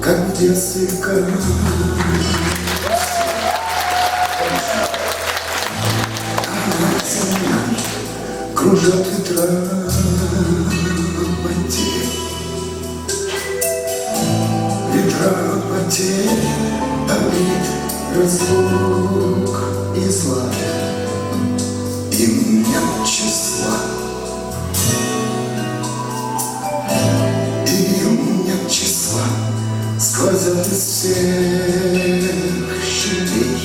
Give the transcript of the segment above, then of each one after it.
как в детстве, как кружат ветра потерь, ветра потерь, обид, разлук и зла. Им нет числа, им нет числа, сквозят из всех щелей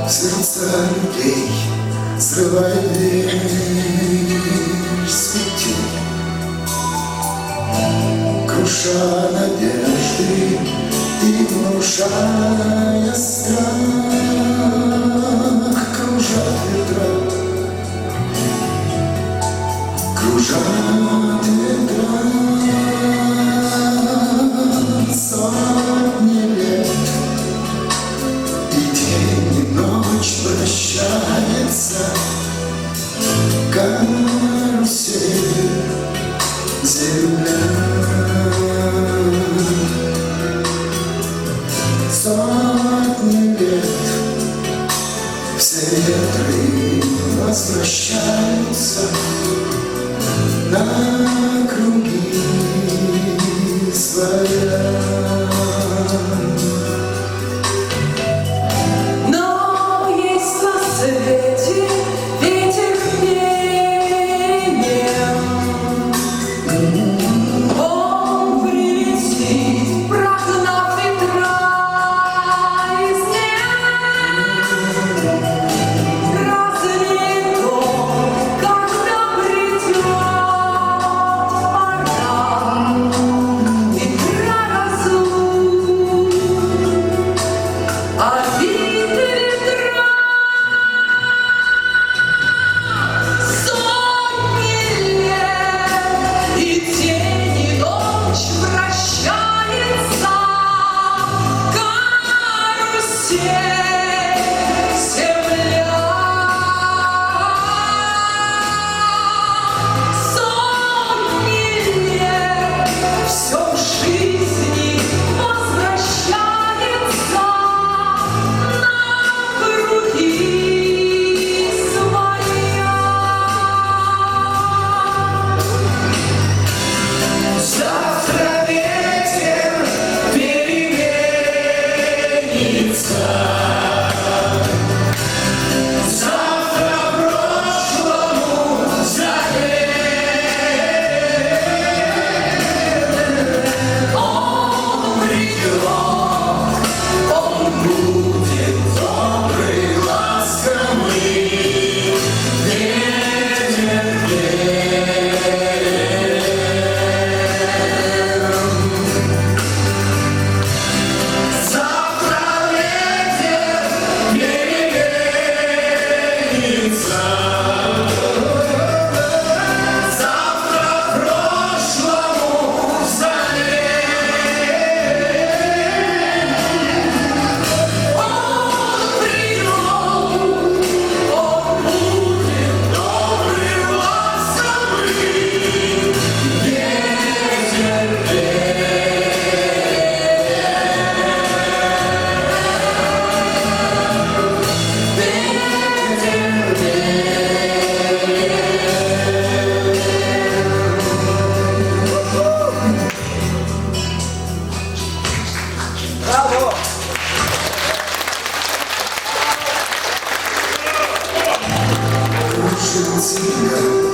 сердца людей, срывая дверь с петель, круша надежды и внушая страх. Кружат ветра, кружат ветра, сотни лет, и день и ночь прощается. Карусель, земля, сотни лет, все ветры возвращаются на круги своя. Кружит земля,